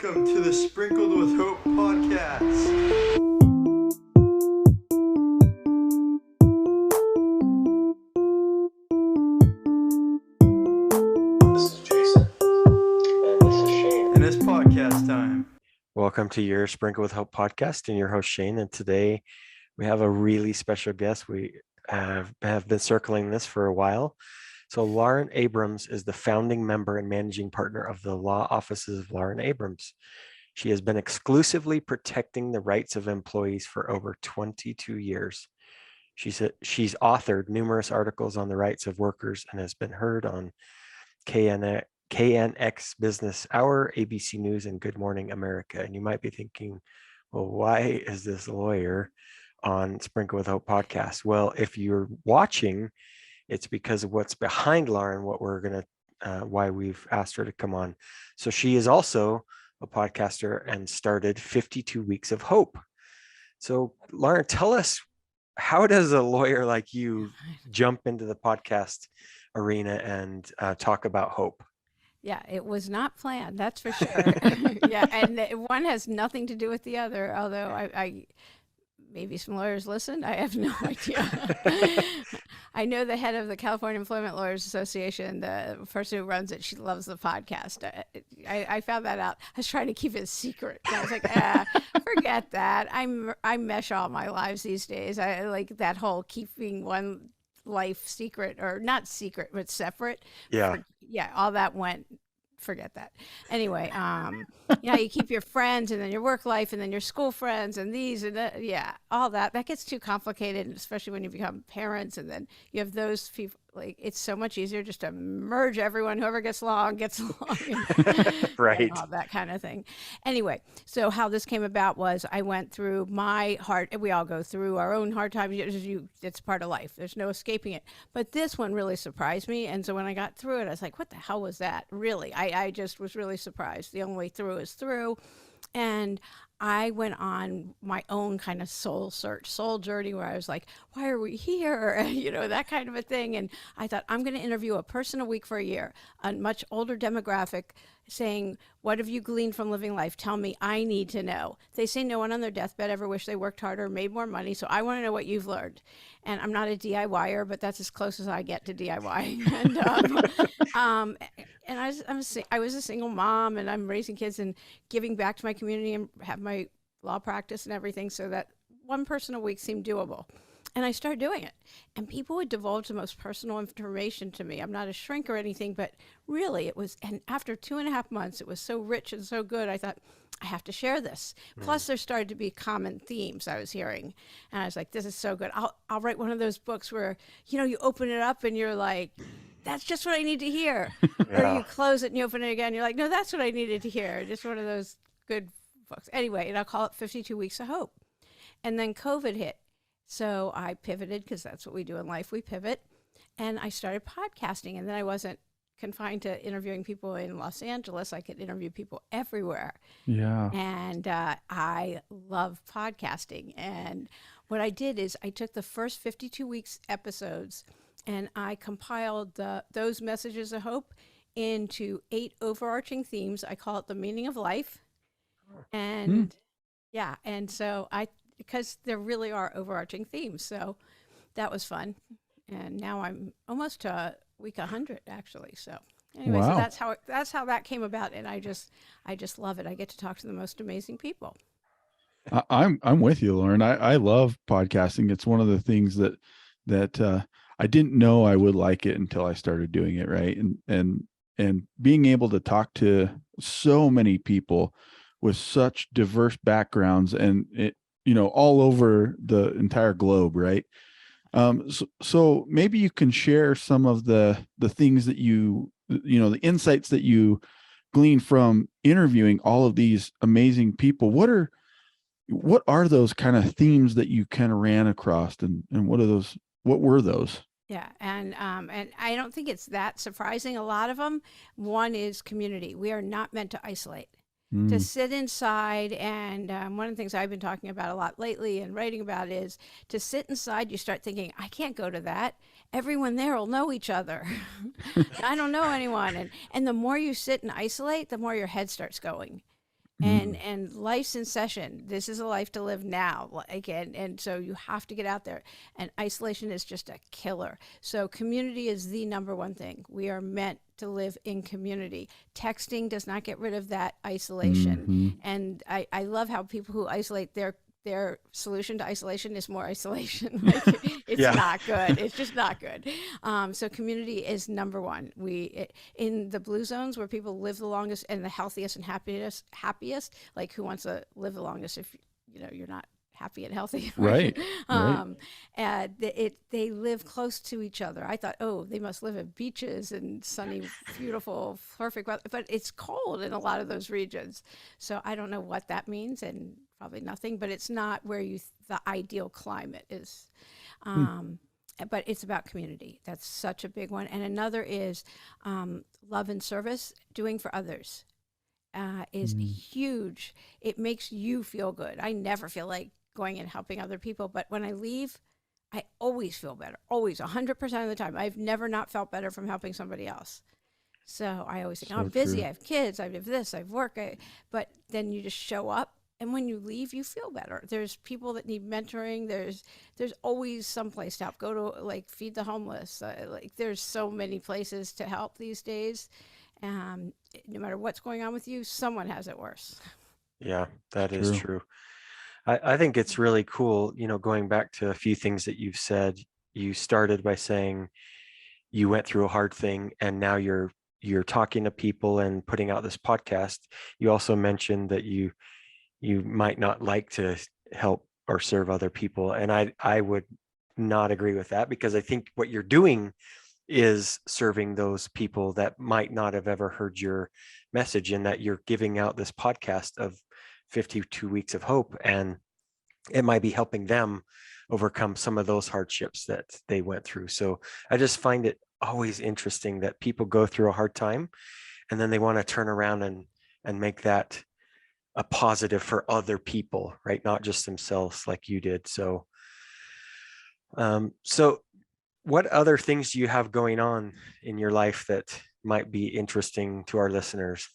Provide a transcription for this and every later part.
Welcome to the Sprinkled with Hope podcast. This is Jason. And this is Shane. And it's podcast time. Welcome to your Sprinkle with Hope podcast, and your host Shane. And today we have a really special guest. We have been circling this for a while. So Lauren Abrams is the founding member and managing partner of the law offices of Lauren Abrams. She has been exclusively protecting the rights of employees for over 22 years. She's authored numerous articles on the rights of workers and has been heard on KNX Business Hour, ABC News, and Good Morning America. And you might be thinking, well, why is this lawyer on Sprinkle with Hope podcast? Well, if you're watching, it's because of what's behind Lauren, why we've asked her to come on. So she is also a podcaster and started 52 Weeks of Hope. So Lauren, tell us, how does a lawyer like you jump into the podcast arena and talk about hope? Yeah, it was not planned, that's for sure. Yeah, and one has nothing to do with the other, although I maybe some lawyers listen. I have no idea. I know the head of the California Employment Lawyers Association, the person who runs it, she loves the podcast. I found that out. I was trying to keep it a secret. I was like, forget that. I mesh all my lives these days. I like that whole keeping one life secret, or not secret, but separate. Yeah. All that went. Forget that. Anyway, you keep your friends and then your work life and then your school friends and these and that. Yeah, all that. That gets too complicated, especially when you become parents and then you have those people. Like, it's so much easier just to merge everyone. Whoever gets along gets along. Right. And all that kind of thing. Anyway, so how this came about was I went through my hard. We all go through our own hard times. It's part of life. There's no escaping it. But this one really surprised me. And so when I got through it, I was like, what the hell was that? Really, I just was really surprised. The only way through is through. And I went on my own kind of soul search, soul journey, where I was like, why are we here? That kind of a thing. And I thought, I'm going to interview a person a week for a year, a much older demographic, saying, what have you gleaned from living life? Tell me, I need to know. They say no one on their deathbed ever wished they worked harder or made more money. So I want to know what you've learned. And I'm not a DIYer, but that's as close as I get to DIY. And I was a single mom, and I'm raising kids and giving back to my community and have my law practice and everything, so that one person a week seemed doable. And I started doing it, and people would divulge the most personal information to me. I'm not a shrink or anything, but really it was, and after 2.5 months, it was so rich and so good. I thought, I have to share this. Plus there started to be common themes I was hearing. And I was like, this is so good. I'll write one of those books where, you open it up and you're like, that's just what I need to hear. Yeah. Or you close it and you open it again. You're like, no, that's what I needed to hear. Just one of those good books. Anyway, and I'll call it 52 Weeks of Hope. And then COVID hit. So I pivoted, because that's what we do in life. We pivot. And I started podcasting. And then I wasn't confined to interviewing people in Los Angeles. I could interview people everywhere. Yeah. And I love podcasting. And what I did is I took the first 52 weeks episodes and I compiled those messages of hope into 8 overarching themes. I call it the meaning of life. And and so because there really are overarching themes. So that was fun. And now I'm almost to week 100, actually. So anyway, Wow. So that's how that came about. And I just love it. I get to talk to the most amazing people. I'm with you, Lauren. I love podcasting. It's one of the things that I didn't know I would like it until I started doing it, right? And being able to talk to so many people with such diverse backgrounds and all over the entire globe, right? So maybe you can share some of the things that the insights that you glean from interviewing all of these amazing people. What are those kind of themes that you kind of ran across, and what were those? Yeah, and I don't think it's that surprising. A lot of them. One is community. We are not meant to isolate. To sit inside, and one of the things I've been talking about a lot lately and writing about is to sit inside. You start thinking, I can't go to that. Everyone there will know each other. I don't know anyone. And the more you sit and isolate, the more your head starts going. and life's in session. This is a life to live now. Like, and so you have to get out there. And isolation is just a killer. So community is the number one thing. We are meant to live in community. Texting does not get rid of that isolation. And I love how people who isolate, their solution to isolation is more isolation. Like, it's not good. It's just not good. So community is number one. In the blue zones where people live the longest and the healthiest and happiest, like who wants to live the longest if you're not happy and healthy, Right. And they live close to each other. I thought, oh, they must live at beaches and sunny, beautiful, perfect weather, but it's cold in a lot of those regions. So I don't know what that means, and probably nothing, but it's not where the ideal climate is. But it's about community. That's such a big one. And another is love and service, doing for others. Is huge. It makes you feel good. I never feel like going and helping other people, but when I leave, I always feel better. Always, 100% of the time. I've never not felt better from helping somebody else. So I always think, I'm busy, true. I have kids, I have this, I have work, but then you just show up, and when you leave, you feel better. There's people that need mentoring. There's always some place to help. Go to, like, feed the homeless. Like, there's so many places to help these days. No matter what's going on with you, someone has it worse. Yeah, that is true. I think it's really cool, going back to a few things that you've said. You started by saying you went through a hard thing, and now you're talking to people and putting out this podcast. You also mentioned that you might not like to help or serve other people. And I would not agree with that, because I think what you're doing is serving those people that might not have ever heard your message, and that you're giving out this podcast of 52 weeks of hope, and it might be helping them overcome some of those hardships that they went through. So I just find it always interesting that people go through a hard time, and then they want to turn around and make that a positive for other people, right? Not just themselves, like you did. So what other things do you have going on in your life that might be interesting to our listeners?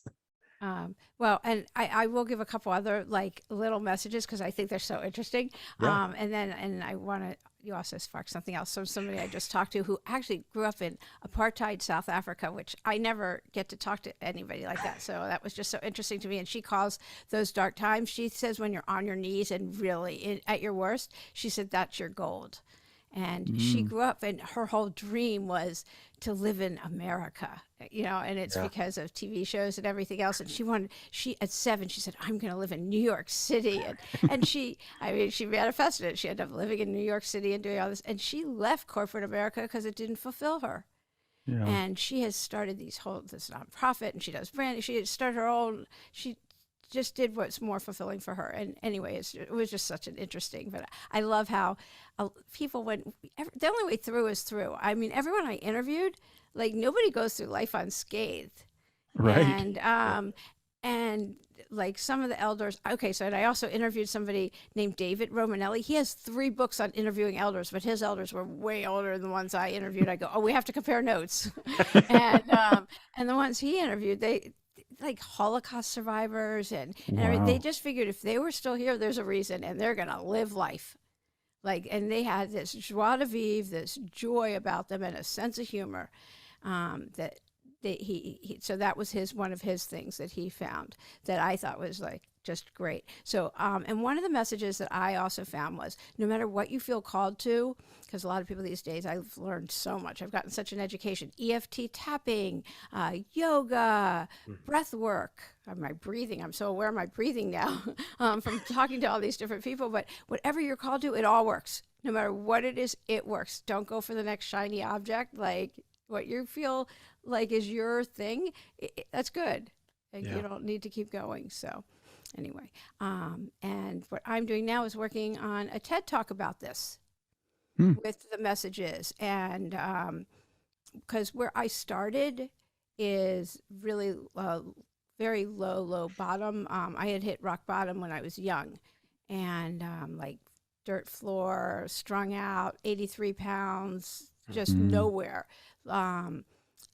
Well, and I will give a couple other, like, little messages, because I think they're so interesting. Yeah. And I want to, you also sparked something else. So somebody I just talked to who actually grew up in apartheid South Africa, which I never get to talk to anybody like that. So that was just so interesting to me. And she calls those dark times, she says, when you're on your knees and really at your worst, she said, that's your gold. And she grew up, and her whole dream was to live in America, and it's because of TV shows and everything else. And she at 7, she said, I'm going to live in New York City. And she manifested it. She ended up living in New York City and doing all this. And she left corporate America because it didn't fulfill her. Yeah. And she has started this nonprofit, and she does branding. She started her own, she just did what's more fulfilling for her. And anyway, it was just such an interesting, but I love how people the only way through is through. I mean, everyone I interviewed, like, nobody goes through life unscathed. Right. And like some of the elders, and I also interviewed somebody named David Romanelli. He has 3 books on interviewing elders, but his elders were way older than the ones I interviewed. I go, oh, we have to compare notes. And the ones he interviewed, they, like, Holocaust survivors and everything. They just figured if they were still here, there's a reason, and they're going to live life. Like, and they had this joie de vivre, this joy about them, and a sense of humor so that was one of his things that he found that I thought was, like, just great. So, and one of the messages that I also found was, no matter what you feel called to, because a lot of people these days, I've learned so much. I've gotten such an education, EFT tapping, yoga, breath work, my breathing. I'm so aware of my breathing now from talking to all these different people, but whatever you're called to, it all works. No matter what it is, it works. Don't go for the next shiny object. Like, what you feel like is your thing, that's good. Like, you don't need to keep going. So anyway, and what I'm doing now is working on a TED Talk about this with the messages. And because where I started is really very low bottom. I had hit rock bottom when I was young, and like dirt floor, strung out, 83 pounds, just nowhere.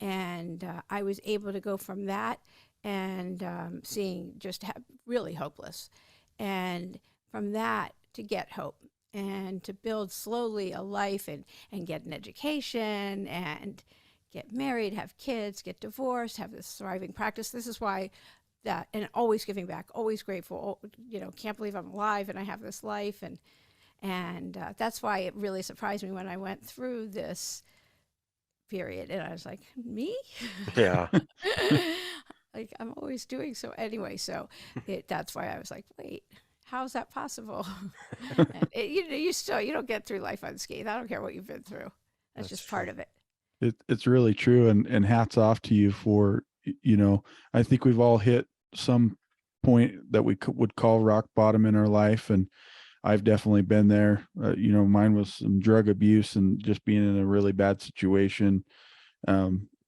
And I was able to go from that and seeing really hopeless. And from that to get hope and to build slowly a life and get an education and get married, have kids, get divorced, have this thriving practice. This is why that, and always giving back, always grateful, can't believe I'm alive and I have this life. And that's why it really surprised me when I went through this period. And I was like, me? Yeah. Like, I'm always doing so anyway. So that's why I was like, wait, how's that possible? And you don't get through life unscathed. I don't care what you've been through. That's just part of it. It's really true. And hats off to you for, I think we've all hit some point that we would call rock bottom in our life. And I've definitely been there. Mine was some drug abuse and just being in a really bad situation.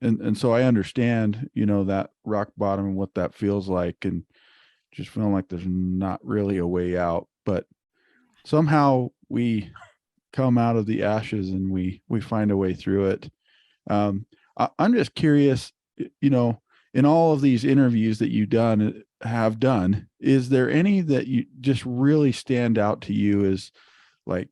And so I understand, that rock bottom and what that feels like, and just feeling like there's not really a way out, but somehow we come out of the ashes and we find a way through it. I'm just curious, in all of these interviews that you have done, is there any that you just really stand out to you as like,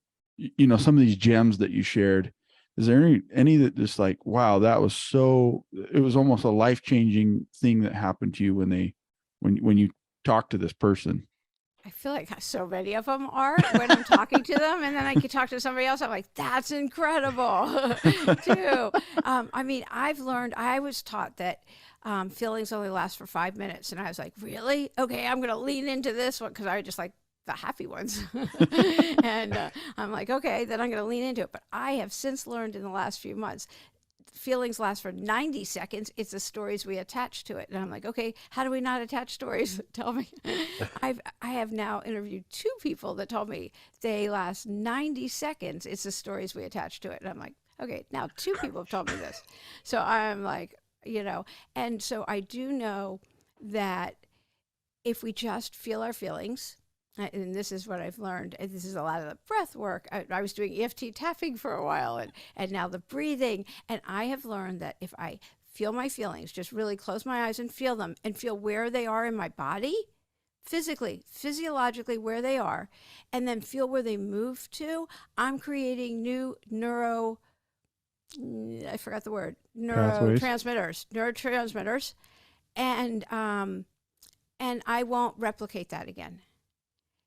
some of these gems that you shared? Is there any that just like, wow, it was almost a life-changing thing that happened to you when you talked to this person? I feel like so many of them are when I'm talking to them, and then I could talk to somebody else. I'm like, that's incredible, too. I've learned. I was taught that feelings only last for 5 minutes, and I was like, really? Okay, I'm going to lean into this one because I just like the happy ones, and I'm like, okay, then I'm going to lean into it. But I have since learned in the last few months, feelings last for 90 seconds. It's the stories we attach to it. And I'm like, okay, how do we not attach stories? Tell me. I have now interviewed 2 people that told me they last 90 seconds. It's the stories we attach to it. And I'm like, okay, now 2 people have told me this. So I'm like, and so I do know that if we just feel our feelings, and this is what I've learned, and this is a lot of the breath work. I was doing EFT tapping for a while, and now the breathing. And I have learned that if I feel my feelings, just really close my eyes and feel them and feel where they are in my body, physiologically where they are, and then feel where they move to, I'm creating new I forgot the word, neurotransmitters, and I won't replicate that again.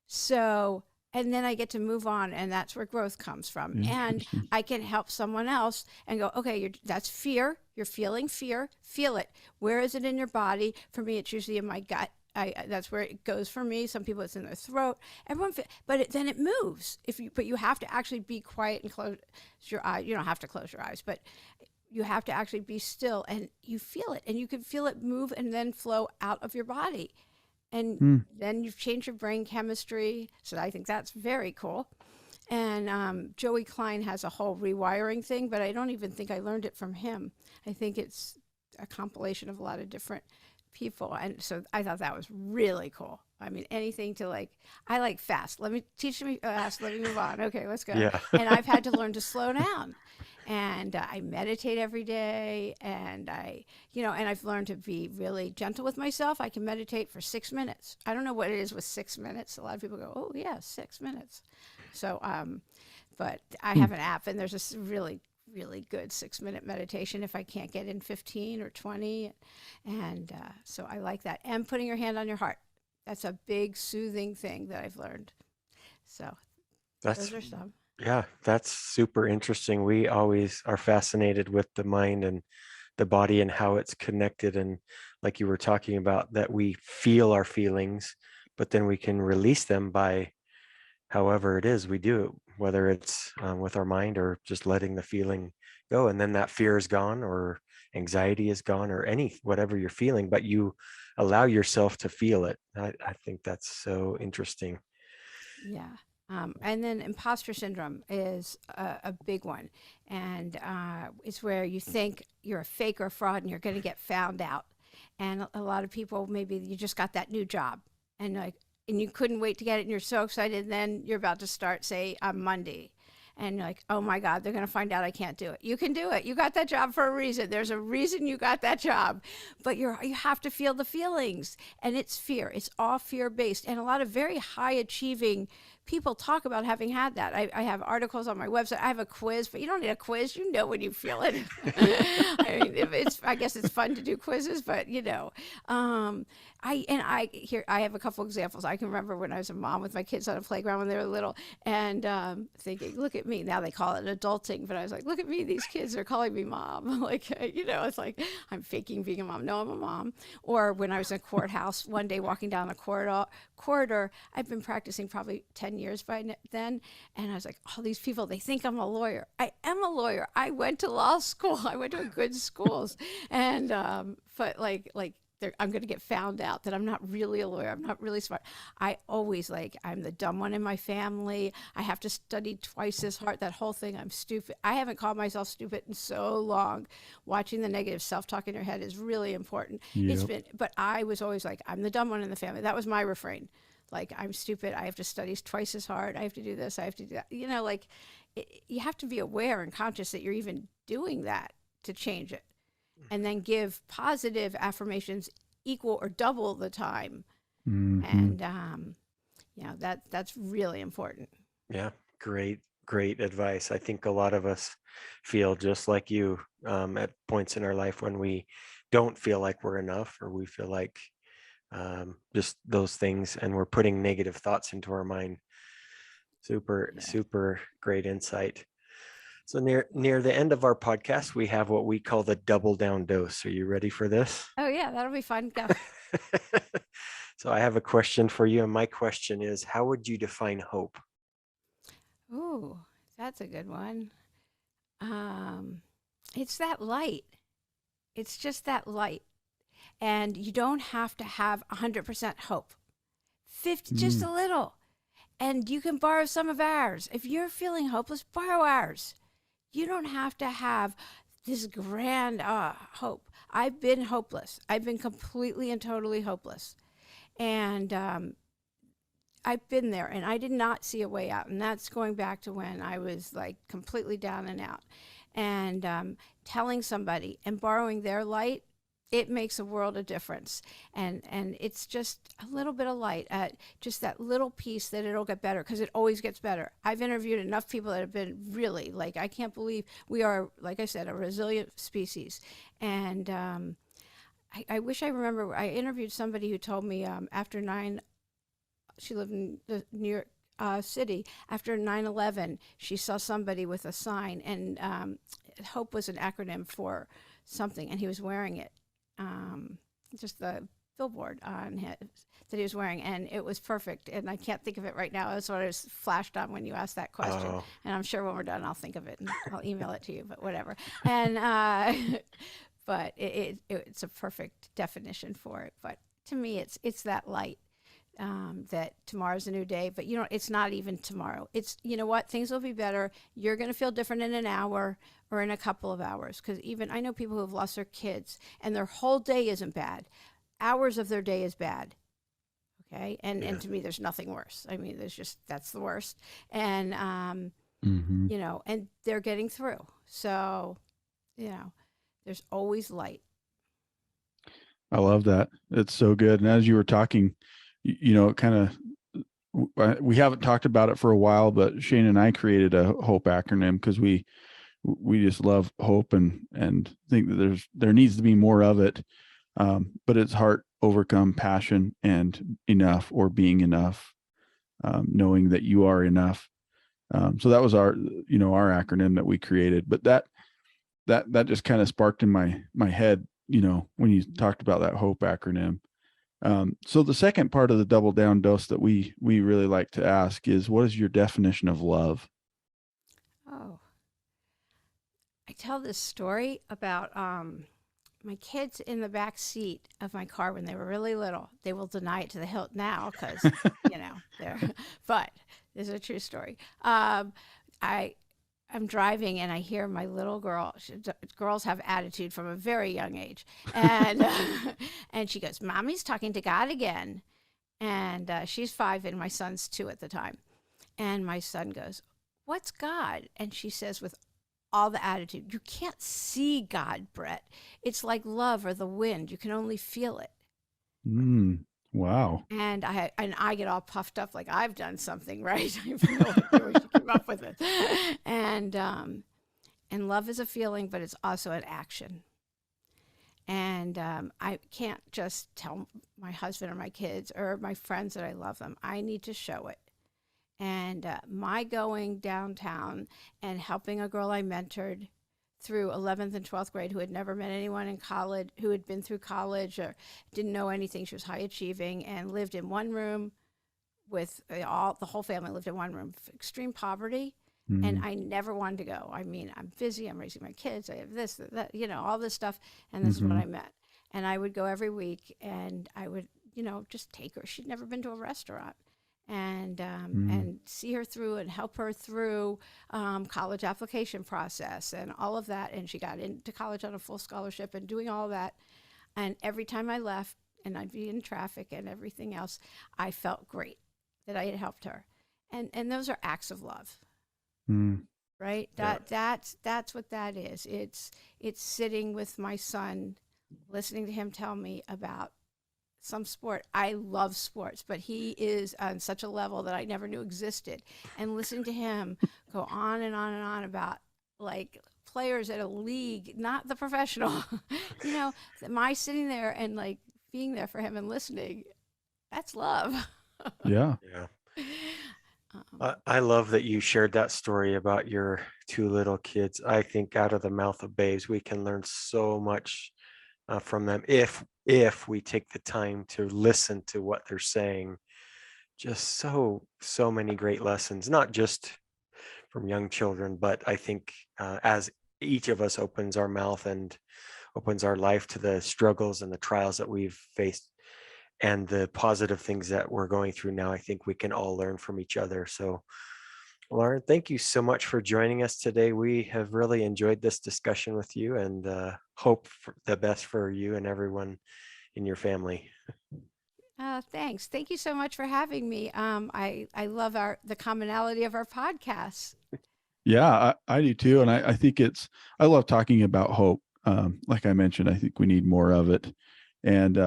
So, and then I get to move on, and that's where growth comes from. And I can help someone else and go, okay, that's fear. You're feeling fear. Feel it. Where is it in your body? For me, it's usually in my gut. That's where it goes for me. Some people, it's in their throat. Then it moves. But you have to actually be quiet and close your eyes. You don't have to close your eyes, but you have to actually be still, and you feel it, and you can feel it move and then flow out of your body. And then you've changed your brain chemistry. So I think that's very cool. And Joey Klein has a whole rewiring thing, but I don't even think I learned it from him. I think it's a compilation of a lot of different people. And so I thought that was really cool. I mean, anything to I like fast. Let me fast. Let me move on. Okay, let's go. Yeah. And I've had to learn to slow down. And I meditate every day, and and I've learned to be really gentle with myself. I can meditate for 6 minutes. I don't know what it is with 6 minutes. A lot of people go, oh yeah, 6 minutes. So, but I have an app, and there's this really, really good 6-minute meditation if I can't get in 15 or 20. And so I like that. And putting your hand on your heart. That's a big soothing thing that I've learned. So those are some. Yeah, that's super interesting. We always are fascinated with the mind and the body and how it's connected. And like you were talking about, that we feel our feelings, but then we can release them by however it is we do it, whether it's with our mind or just letting the feeling go. And then that fear is gone, or anxiety is gone, or whatever you're feeling, but you allow yourself to feel it. I think that's so interesting. Yeah. And then imposter syndrome is a big one. And it's where you think you're a fake or a fraud and you're going to get found out. And a lot of people, maybe you just got that new job and you couldn't wait to get it and you're so excited. And then you're about to start, say, on Monday. and you're like, oh my God, they're going to find out I can't do it. You can do it. You got that job for a reason. There's a reason you got that job, but you have to feel the feelings, and it's fear. It's all fear based, and a lot of very high achieving people talk about having had that. I have articles on my website. I have a quiz, but you don't need a quiz. You know when you feel it. I mean, I guess it's fun to do quizzes, but I have a couple examples. I can remember when I was a mom with my kids on a playground when they were little, and thinking, look at me. Now they call it adulting, but I was like, look at me. These kids are calling me mom. Like, it's like I'm faking being a mom. No, I'm a mom. Or when I was in a courthouse one day walking down the corridor, I've been practicing probably 10 years by then, and I was like, all these people, they think I'm a lawyer. I am a lawyer. I went to law school. I went to good schools, and but I'm going to get found out that I'm not really a lawyer. I'm not really smart. I always I'm the dumb one in my family. I have to study twice as hard. That whole thing, I'm stupid. I haven't called myself stupid in so long. Watching the negative self-talk in your head is really important. Yep. But I was always like, I'm the dumb one in the family. That was my refrain. Like, I'm stupid. I have to study twice as hard. I have to do this. I have to do that. You have to be aware and conscious that you're even doing that to change it. And then give positive affirmations equal or double the time. Mm-hmm. And, that's really important. Yeah, great advice. I think a lot of us feel just like you at points in our life when we don't feel like we're enough, or we feel like just those things, and we're putting negative thoughts into our mind. Super great insight. So near the end of our podcast, we have what we call the double down dose. Are you ready for this? Oh yeah, that'll be fun. Go. So I have a question for you, and my question is, how would you define hope? Ooh, that's a good one. It's that light. It's just that light. And you don't have to have 100% hope. 50, just a little. And you can borrow some of ours. If you're feeling hopeless, borrow ours. You don't have to have this grand hope. I've been hopeless. I've been completely and totally hopeless. And I've been there, and I did not see a way out. And that's going back to when I was completely down and out. And telling somebody and borrowing their light, it makes a world of difference. And it's just a little bit of light, just that little piece that it'll get better, because it always gets better. I've interviewed enough people that have been really I can't believe we are, like I said, a resilient species. And I wish I remember, I interviewed somebody who told me she lived in New York City. After 9/11, she saw somebody with a sign, and HOPE was an acronym for something, and he was wearing it. Just the billboard on his, that he was wearing, and it was perfect. And I can't think of it right now. That's what I was flashed on when you asked that question. Oh. And I'm sure when we're done, I'll think of it and I'll email it to you. But whatever. And but it's a perfect definition for it. But to me, it's that light. That tomorrow's a new day, but it's not even tomorrow. It's, what, things will be better. You're going to feel different in an hour or in a couple of hours. Because even I know people who have lost their kids and their whole day isn't bad. Hours of their day is bad. Okay. And to me, there's nothing worse. I mean, that's the worst. And, and they're getting through. So, there's always light. I love that. It's so good. And as you were talking, kind of, we haven't talked about it for a while, but Shane and I created a HOPE acronym because we just love hope and think that there needs to be more of it. But it's heart overcome passion and enough, or being enough, knowing that you are enough. So that was our acronym that we created. But that just kind of sparked in my head, when you talked about that HOPE acronym. So the second part of the double down dose that we really like to ask is, what is your definition of love? Oh, I tell this story about my kids in the back seat of my car when they were really little. They will deny it to the hilt now because, but this is a true story. I'm driving and I hear my little girl. Girls have attitude from a very young age, and and she goes, "Mommy's talking to God again," and she's 5 and my son's 2 at the time, and my son goes, what's God? And she says, with all the attitude, you can't see God, Brett. It's like love or the wind. You can only feel it. Wow. And I get all puffed up like I've done something right. I have no idea where she came up with it. And love is a feeling, but it's also an action. And I can't just tell my husband or my kids or my friends that I love them. I need to show it. And my going downtown and helping a girl I mentored through 11th and 12th grade who had never met anyone in college, who had been through college or didn't know anything. She was high achieving and lived in one room with the whole family lived in one room, extreme poverty. And I never wanted to go. I mean, I'm busy. I'm raising my kids. I have this, that, all this stuff. And this is what I met. And I would go every week and I would, just take her. She'd never been to a restaurant. And see her through and help her through college application process and all of that. And she got into college on a full scholarship and doing all that. And every time I left and I'd be in traffic and everything else, I felt great that I had helped her. And those are acts of love. Right? That's what that is. It's sitting with my son, listening to him tell me about some sport. I love sports, but he is on such a level that I never knew existed. And listening to him go on and on and on about like players at a league, not the professional, my sitting there and like being there for him and listening, that's love. Yeah. I love that you shared that story about your two little kids. I think out of the mouth of babes, we can learn so much from them if we take the time to listen to what they're saying. Just so many great lessons, not just from young children, but I think as each of us opens our mouth and opens our life to the struggles and the trials that we've faced and the positive things that we're going through now, I think we can all learn from each other. So Lauren, thank you so much for joining us today. We have really enjoyed this discussion with you and hope for the best for you and everyone in your family. Thanks. Thank you so much for having me. I love the commonality of our podcasts. Yeah, I do too. And I think I love talking about hope. Like I mentioned, I think we need more of it. And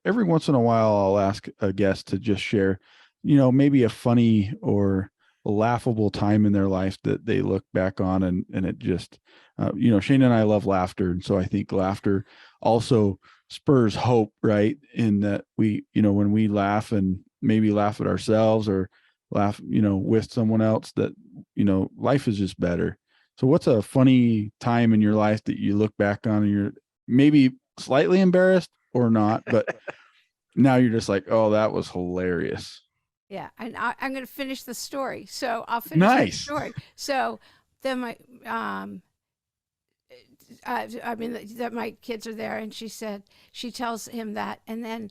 every once in a while, I'll ask a guest to just share, maybe a funny or a laughable time in their life that they look back on. And it just, Shane and I love laughter. And so I think laughter also spurs hope, right? In that we, when we laugh and maybe laugh at ourselves or laugh, with someone else, that, life is just better. So what's a funny time in your life that you look back on and you're maybe slightly embarrassed or not, but now you're just like, oh, that was hilarious. Yeah. And I'm going to finish the story. So I'll finish the story. So then that my kids are there and she tells him that. And then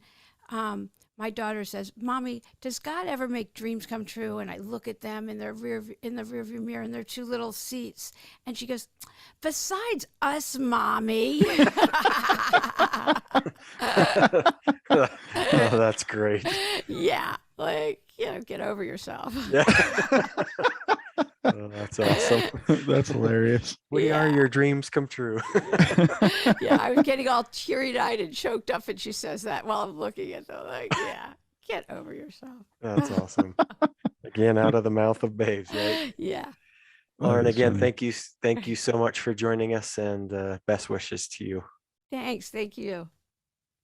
my daughter says, Mommy, does God ever make dreams come true? And I look at them in the rearview mirror in their two little seats. And she goes, besides us, Mommy. Oh, that's great. Yeah. Like, get over yourself. Yeah. Oh, that's awesome. That's hilarious. We are your dreams come true. Yeah, I was getting all teary-eyed and choked up, and she says that while I'm looking at them. Like, yeah, get over yourself. That's awesome. Again, out of the mouth of babes, right? Yeah. Lauren, again, thank you so much for joining us, and best wishes to you. Thanks. Thank you.